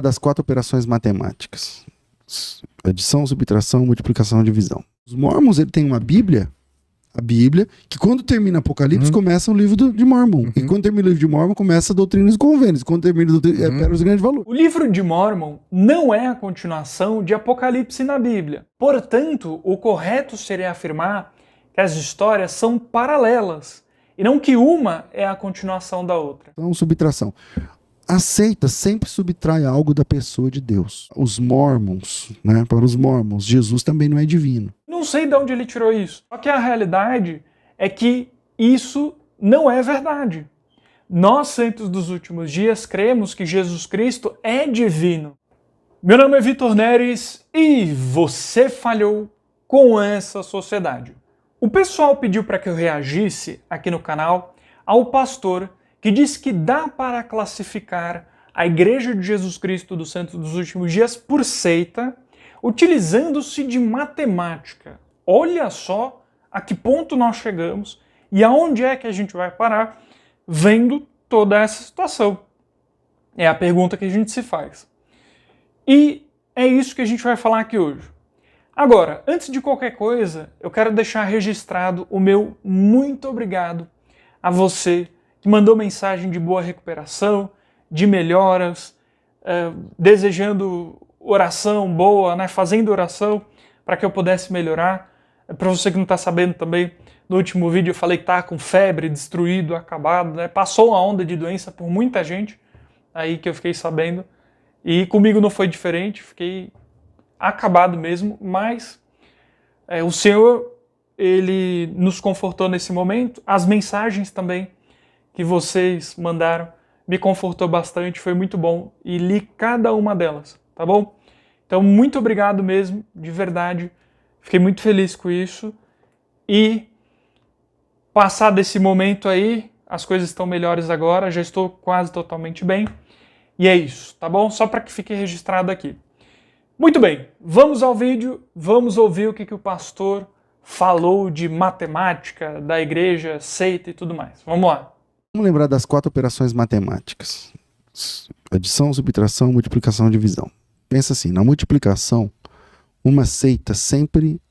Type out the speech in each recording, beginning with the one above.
Das 4 operações matemáticas: adição, subtração, multiplicação, divisão. Os Mormons, ele tem uma Bíblia, a Bíblia, que quando termina Apocalipse, começa o livro de Mormon. E quando termina o livro de Mormon, começa Doutrinas e Convênios. Quando termina Pérolas de Grande Valor. O livro de Mormon não é a continuação de Apocalipse na Bíblia. Portanto, o correto seria afirmar que as histórias são paralelas, e não que uma é a continuação da outra. Então, subtração. A seita sempre subtrai algo da pessoa de Deus. Os Mormons, né? Para os Mormons, Jesus também não é divino. Não sei de onde ele tirou isso. Só que a realidade é que isso não é verdade. Nós, santos dos últimos dias, cremos que Jesus Cristo é divino. Meu nome é Vitor Neres e você falhou com essa sociedade. O pessoal pediu para que eu reagisse aqui no canal ao pastor que diz que dá para classificar a Igreja de Jesus Cristo dos Santos dos Últimos Dias por seita, utilizando-se de matemática. Olha só a que ponto nós chegamos e aonde é que a gente vai parar vendo toda essa situação. É a pergunta que a gente se faz. E é isso que a gente vai falar aqui hoje. Agora, antes de qualquer coisa, eu quero deixar registrado o meu muito obrigado a você que mandou mensagem de boa recuperação, de melhoras, desejando oração boa, né, fazendo oração para que eu pudesse melhorar. Para você que não está sabendo também, no último vídeo eu falei que está com febre, destruído, acabado, né? Passou uma onda de doença por muita gente, aí que eu fiquei sabendo, e comigo não foi diferente, fiquei acabado mesmo, mas o Senhor, Ele nos confortou nesse momento, as mensagens também que vocês mandaram me confortou bastante, foi muito bom e li cada uma delas, tá bom? Então, muito obrigado mesmo, de verdade, fiquei muito feliz com isso e passado esse momento aí, as coisas estão melhores agora, já estou quase totalmente bem e é isso, tá bom? Só para que fique registrado aqui. Muito bem, vamos ao vídeo, vamos ouvir o que o pastor falou de matemática, da igreja, seita e tudo mais. Vamos lá. Vamos lembrar das 4 operações matemáticas: adição, subtração, multiplicação, divisão. Pensa assim, na multiplicação, uma seita sempre,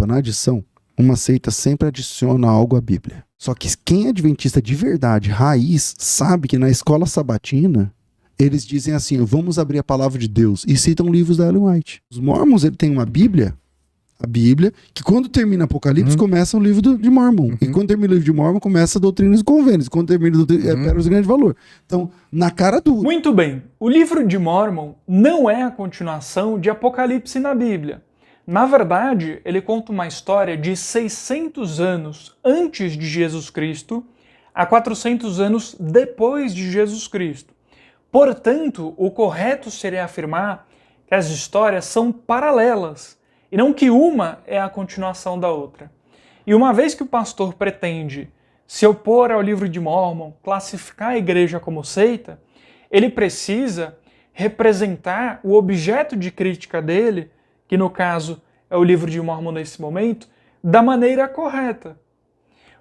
na adição, uma seita sempre adiciona algo à Bíblia. Só que quem é adventista de verdade, raiz, sabe que na escola sabatina, eles dizem assim, vamos abrir a palavra de Deus, e citam livros da Ellen White. Os Mormons, ele tem uma Bíblia, a Bíblia, que quando termina Apocalipse, começa o livro de Mormon. E quando termina o livro de Mormon, começa Doutrinas e Convênios. Quando termina Pérolas de Grande Valor. Então, na cara dura. Muito bem. O livro de Mormon não é a continuação de Apocalipse na Bíblia. Na verdade, ele conta uma história de 600 anos antes de Jesus Cristo a 400 anos depois de Jesus Cristo. Portanto, o correto seria afirmar que as histórias são paralelas, e não que uma é a continuação da outra. E uma vez que o pastor pretende se opor ao livro de Mormon, classificar a igreja como seita, ele precisa representar o objeto de crítica dele, que no caso é o livro de Mormon nesse momento, da maneira correta.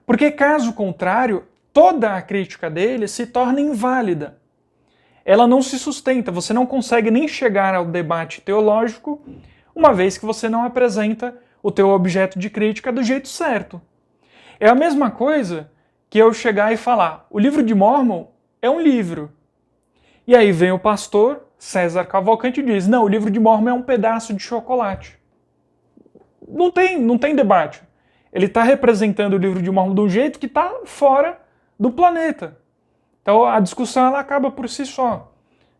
Porque caso contrário, toda a crítica dele se torna inválida. Ela não se sustenta, você não consegue nem chegar ao debate teológico, uma vez que você não apresenta o teu objeto de crítica do jeito certo. É a mesma coisa que eu chegar e falar, o livro de Mormon é um livro. E aí vem o pastor César Cavalcante e diz, não, o livro de Mormon é um pedaço de chocolate. Não tem debate. Ele está representando o livro de Mormon de um jeito que está fora do planeta. Então a discussão ela acaba por si só,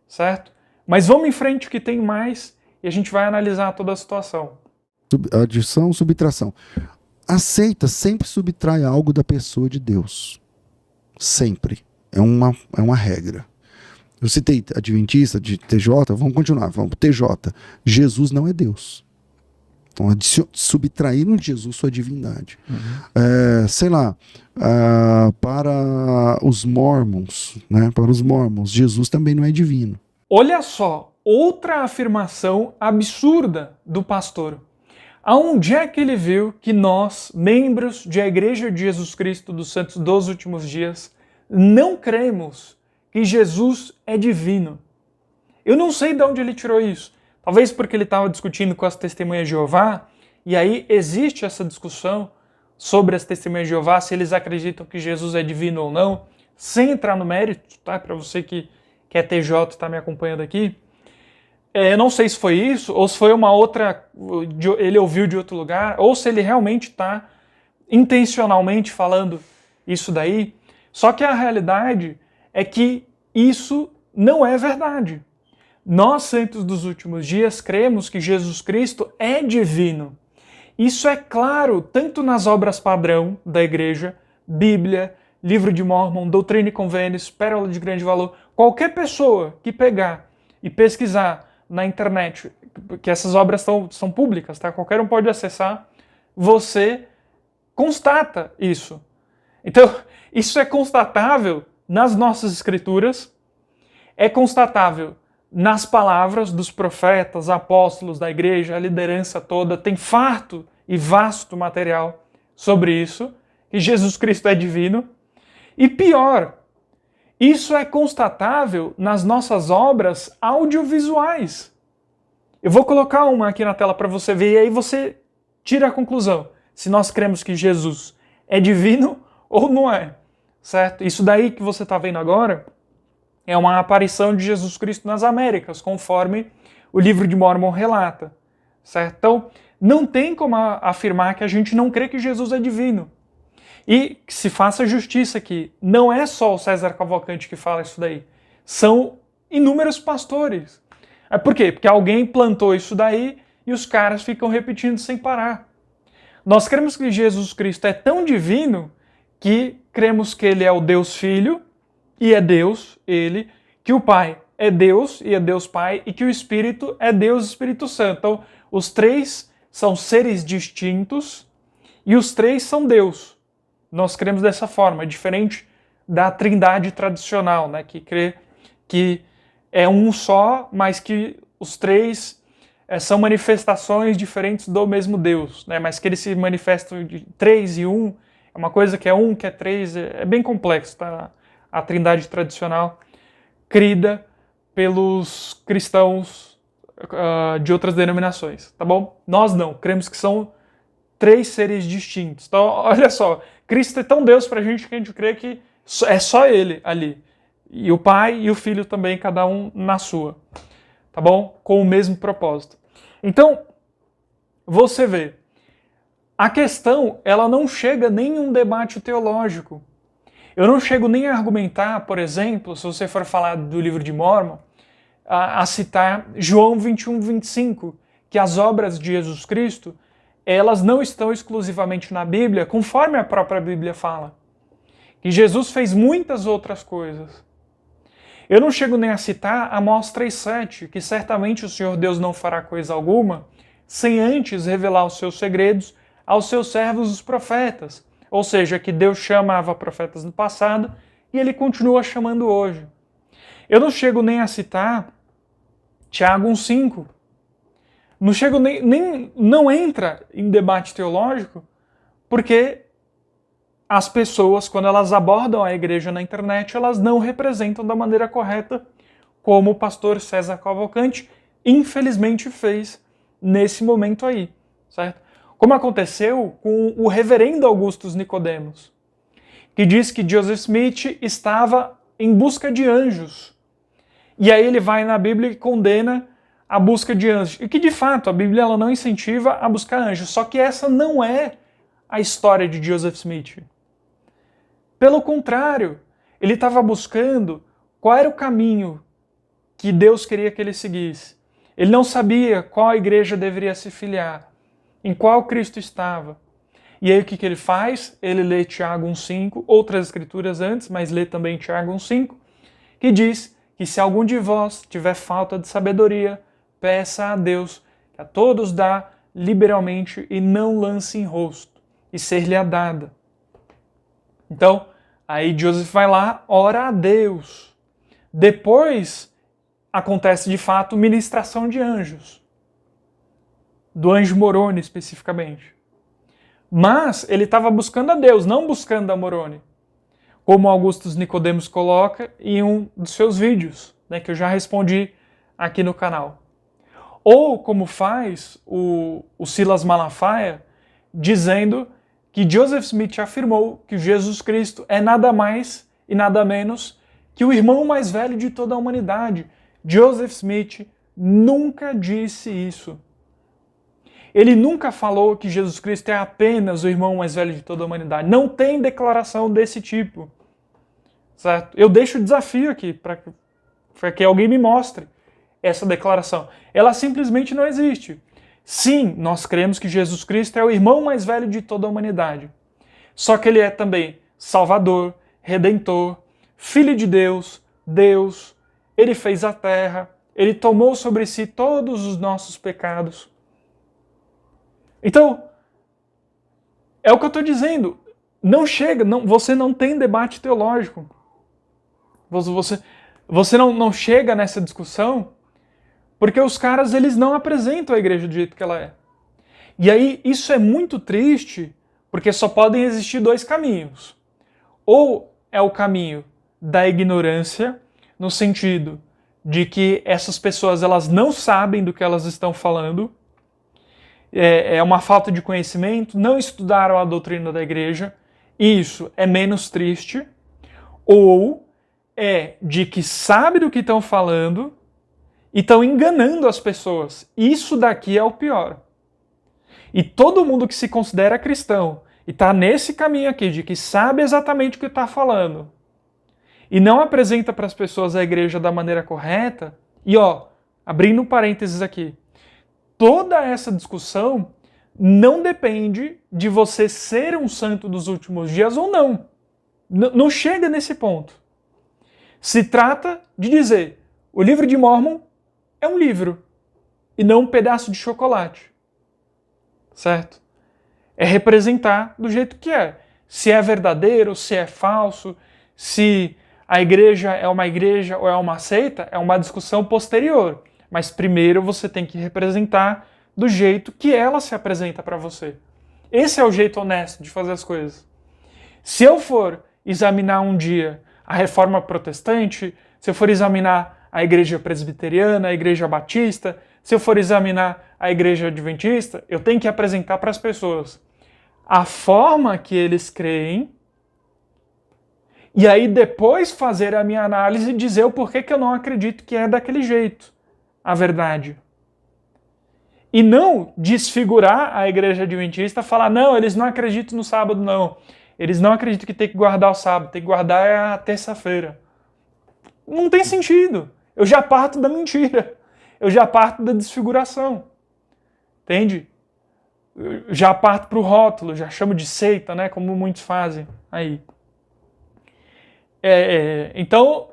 certo? Mas vamos em frente que tem mais e a gente vai analisar toda a situação. Adição, subtração. A seita sempre subtrai algo da pessoa de Deus. Sempre. É uma regra. Eu citei adventista de TJ, vamos continuar, vamos para TJ. Jesus não é Deus. Então, subtraíram de Jesus sua divindade. Para os Mormons, né? Para os Mormons, Jesus também não é divino. Olha só, outra afirmação absurda do pastor. Aonde é que ele viu que nós, membros de a Igreja de Jesus Cristo dos Santos dos Últimos Dias, não cremos que Jesus é divino? Eu não sei de onde ele tirou isso. Talvez porque ele estava discutindo com as testemunhas de Jeová, e aí existe essa discussão sobre as testemunhas de Jeová, se eles acreditam que Jesus é divino ou não, sem entrar no mérito, tá? Para você que é TJ e está me acompanhando aqui. Eu não sei se foi isso, ou se foi uma outra, ele ouviu de outro lugar, ou se ele realmente está intencionalmente falando isso daí. Só que a realidade é que isso não é verdade. Nós, santos dos últimos dias, cremos que Jesus Cristo é divino. Isso é claro tanto nas obras padrão da igreja, Bíblia, Livro de Mórmon, Doutrina e Convênios, Pérola de Grande Valor. Qualquer pessoa que pegar e pesquisar na internet, que essas obras são públicas, tá? Qualquer um pode acessar, você constata isso. Então, isso é constatável nas nossas escrituras, é constatável nas palavras dos profetas, apóstolos da igreja, a liderança toda, tem farto e vasto material sobre isso, que Jesus Cristo é divino. E pior, isso é constatável nas nossas obras audiovisuais. Eu vou colocar uma aqui na tela para você ver e aí você tira a conclusão, se nós cremos que Jesus é divino ou não é, certo? Isso daí que você está vendo agora é uma aparição de Jesus Cristo nas Américas, conforme o Livro de Mórmon relata, certo? Então, não tem como afirmar que a gente não crê que Jesus é divino. E que se faça justiça aqui, não é só o César Cavalcante que fala isso daí, são inúmeros pastores. Por quê? Porque alguém plantou isso daí e os caras ficam repetindo sem parar. Nós cremos que Jesus Cristo é tão divino que cremos que ele é o Deus Filho, e é Deus, ele, que o Pai é Deus e é Deus Pai, e que o Espírito é Deus Espírito Santo. Então, os três são seres distintos e os três são Deus. Nós cremos dessa forma, diferente da trindade tradicional, né, que crê que é um só, mas que os três são manifestações diferentes do mesmo Deus, né, mas que eles se manifestam de três e um, é uma coisa que é um, que é três, é bem complexo, tá? A trindade tradicional, crida pelos cristãos de outras denominações, tá bom? Nós não, cremos que são três seres distintos. Então, olha só, Cristo é tão Deus pra gente que a gente crê que é só ele ali. E o Pai e o Filho também, cada um na sua, tá bom? Com o mesmo propósito. Então, você vê, a questão, ela não chega nem em um debate teológico. Eu não chego nem a argumentar, por exemplo, se você for falar do Livro de Mórmon, a citar João 21, 25, que as obras de Jesus Cristo, elas não estão exclusivamente na Bíblia, conforme a própria Bíblia fala. Que Jesus fez muitas outras coisas. Eu não chego nem a citar Amós 3,7, que certamente o Senhor Deus não fará coisa alguma, sem antes revelar os seus segredos aos seus servos os profetas. Ou seja, que Deus chamava profetas no passado e ele continua chamando hoje. Eu não chego nem a citar Tiago 1,5. Não chego não entra em debate teológico, porque as pessoas, quando elas abordam a igreja na internet, elas não representam da maneira correta, como o pastor César Cavalcante, infelizmente, fez nesse momento aí, certo? Como aconteceu com o reverendo Augustus Nicodemos, que diz que Joseph Smith estava em busca de anjos. E aí ele vai na Bíblia e condena a busca de anjos. E que, de fato, a Bíblia ela não incentiva a buscar anjos. Só que essa não é a história de Joseph Smith. Pelo contrário, ele estava buscando qual era o caminho que Deus queria que ele seguisse. Ele não sabia qual igreja deveria se filiar, em qual Cristo estava. E aí o que ele faz? Ele lê Tiago 1,5, outras escrituras antes, mas lê também Tiago 1,5, que diz que se algum de vós tiver falta de sabedoria, peça a Deus, que a todos dá liberalmente e não lance em rosto, e ser-lhe-á dada. Então, aí Joseph vai lá, ora a Deus. Depois acontece de fato ministração de anjos. Do anjo Moroni especificamente. Mas ele estava buscando a Deus, não buscando a Moroni. Como Augustus Nicodemos coloca em um dos seus vídeos, né, que eu já respondi aqui no canal. Ou como faz o Silas Malafaia, dizendo que Joseph Smith afirmou que Jesus Cristo é nada mais e nada menos que o irmão mais velho de toda a humanidade. Joseph Smith nunca disse isso. Ele nunca falou que Jesus Cristo é apenas o irmão mais velho de toda a humanidade. Não tem declaração desse tipo. Certo? Eu deixo o desafio aqui para que alguém me mostre essa declaração. Ela simplesmente não existe. Sim, nós cremos que Jesus Cristo é o irmão mais velho de toda a humanidade. Só que ele é também Salvador, Redentor, Filho de Deus, Deus. Ele fez a terra, ele tomou sobre si todos os nossos pecados. Então, é o que eu estou dizendo. Não chega, você não tem debate teológico. Você não chega nessa discussão porque os caras eles não apresentam a igreja do jeito que ela é. E aí isso é muito triste porque só podem existir dois caminhos. Ou é o caminho da ignorância, no sentido de que essas pessoas elas não sabem do que elas estão falando, é uma falta de conhecimento, não estudaram a doutrina da igreja, e isso é menos triste. Ou é de que sabe do que estão falando e estão enganando as pessoas. Isso daqui é o pior. E todo mundo que se considera cristão e está nesse caminho aqui de que sabe exatamente o que está falando e não apresenta para as pessoas a igreja da maneira correta, e abrindo um parênteses aqui, toda essa discussão não depende de você ser um santo dos últimos dias ou não. Não chega nesse ponto. Se trata de dizer, o livro de Mórmon é um livro e não um pedaço de chocolate. Certo? É representar do jeito que é. Se é verdadeiro, se é falso, se a igreja é uma igreja ou é uma seita, é uma discussão posterior. Mas primeiro você tem que representar do jeito que ela se apresenta para você. Esse é o jeito honesto de fazer as coisas. Se eu for examinar um dia a reforma protestante, se eu for examinar a igreja presbiteriana, a igreja batista, se eu for examinar a igreja adventista, eu tenho que apresentar para as pessoas a forma que eles creem e aí depois fazer a minha análise e dizer o porquê que eu não acredito que é daquele jeito a verdade. E não desfigurar a igreja adventista, falar, não, eles não acreditam no sábado, não. Eles não acreditam que tem que guardar o sábado, tem que guardar a terça-feira. Não tem sentido. Eu já parto da mentira. Eu já parto da desfiguração. Entende? Eu já parto para o rótulo, já chamo de seita, né? Como muitos fazem aí. Então,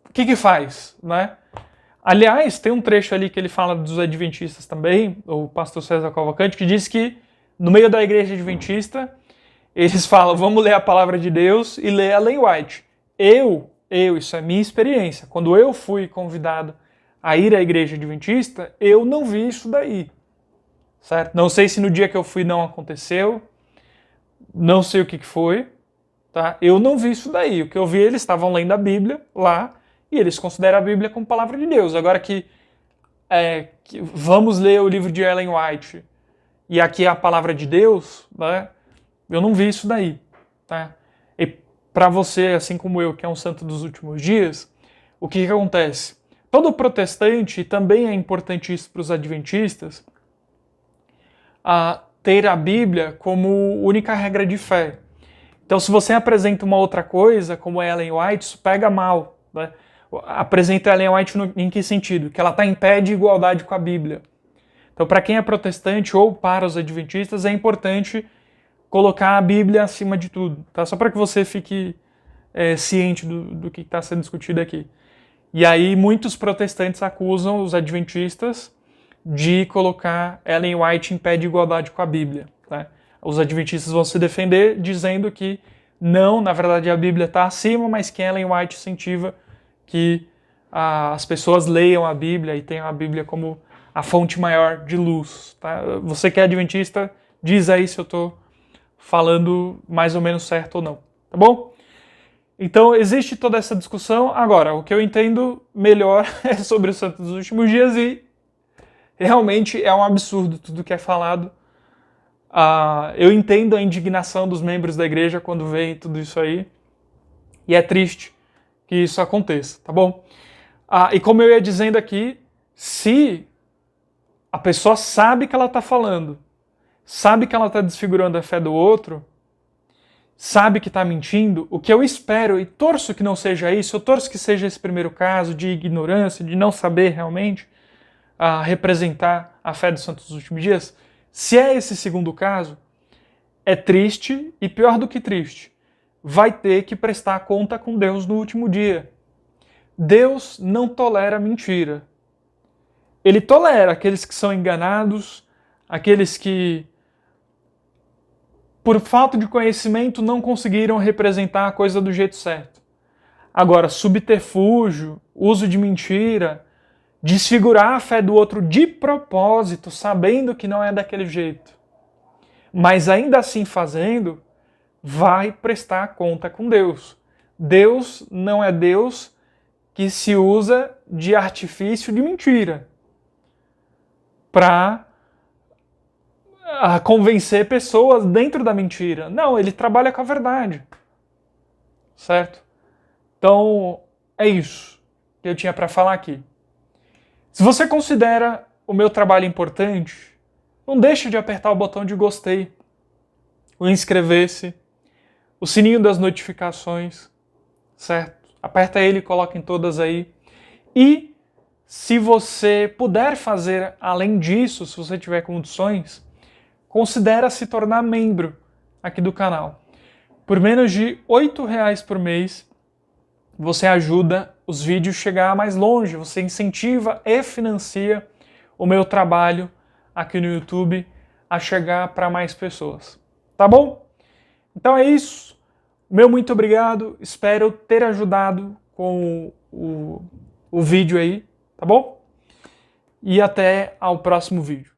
o que faz, né? Aliás, tem um trecho ali que ele fala dos adventistas também, o pastor César Cavalcante, que diz que no meio da igreja adventista, eles falam, vamos ler a palavra de Deus e ler Ellen White. Isso é minha experiência. Quando eu fui convidado a ir à igreja adventista, eu não vi isso daí. Certo? Não sei se no dia que eu fui não aconteceu, não sei o que foi, tá? Eu não vi isso daí. O que eu vi, eles estavam lendo a Bíblia lá, e eles consideram a Bíblia como palavra de Deus. Agora que vamos ler o livro de Ellen White e aqui é a palavra de Deus, né? Eu não vi isso daí. Tá? E para você, assim como eu, que é um santo dos últimos dias, o que acontece? Todo protestante, e também é importante isso para os adventistas, ter a Bíblia como única regra de fé. Então, se você apresenta uma outra coisa, como Ellen White, isso pega mal. Né? Apresenta Ellen White em que sentido? Que ela está em pé de igualdade com a Bíblia. Então, para quem é protestante ou para os adventistas, é importante colocar a Bíblia acima de tudo. Tá? Só para que você fique ciente do que está sendo discutido aqui. E aí, muitos protestantes acusam os adventistas de colocar Ellen White em pé de igualdade com a Bíblia. Tá? Os adventistas vão se defender dizendo que não, na verdade a Bíblia está acima, mas que Ellen White incentiva que as pessoas leiam a Bíblia e tenham a Bíblia como a fonte maior de luz. Tá? Você que é adventista, diz aí se eu estou falando mais ou menos certo ou não. Tá bom? Então existe toda essa discussão. Agora, o que eu entendo melhor é sobre os santos dos últimos dias e realmente é um absurdo tudo que é falado. Eu entendo a indignação dos membros da igreja quando veem tudo isso aí e é triste que isso aconteça, tá bom? E como eu ia dizendo aqui, se a pessoa sabe que ela está falando, sabe que ela está desfigurando a fé do outro, sabe que está mentindo, o que eu espero e torço que não seja isso, eu torço que seja esse primeiro caso de ignorância, de não saber realmente representar a fé dos santos dos últimos dias. Se é esse segundo caso, é triste e pior do que triste. Vai ter que prestar conta com Deus no último dia. Deus não tolera mentira. Ele tolera aqueles que são enganados, aqueles que, por falta de conhecimento, não conseguiram representar a coisa do jeito certo. Agora, subterfúgio, uso de mentira, desfigurar a fé do outro de propósito, sabendo que não é daquele jeito, mas ainda assim fazendo, vai prestar conta com Deus. Deus não é Deus que se usa de artifício de mentira para convencer pessoas dentro da mentira. Não, ele trabalha com a verdade. Certo? Então, é isso que eu tinha para falar aqui. Se você considera o meu trabalho importante, não deixe de apertar o botão de gostei, o inscrever-se, o sininho das notificações, certo? Aperta ele e coloca em todas aí. E se você puder fazer além disso, se você tiver condições, considere se tornar membro aqui do canal. Por menos de R$8 por mês, você ajuda os vídeos a chegar mais longe, você incentiva e financia o meu trabalho aqui no YouTube a chegar para mais pessoas. Tá bom? Então é isso. Meu muito obrigado. Espero ter ajudado com o vídeo aí, tá bom? E até ao próximo vídeo.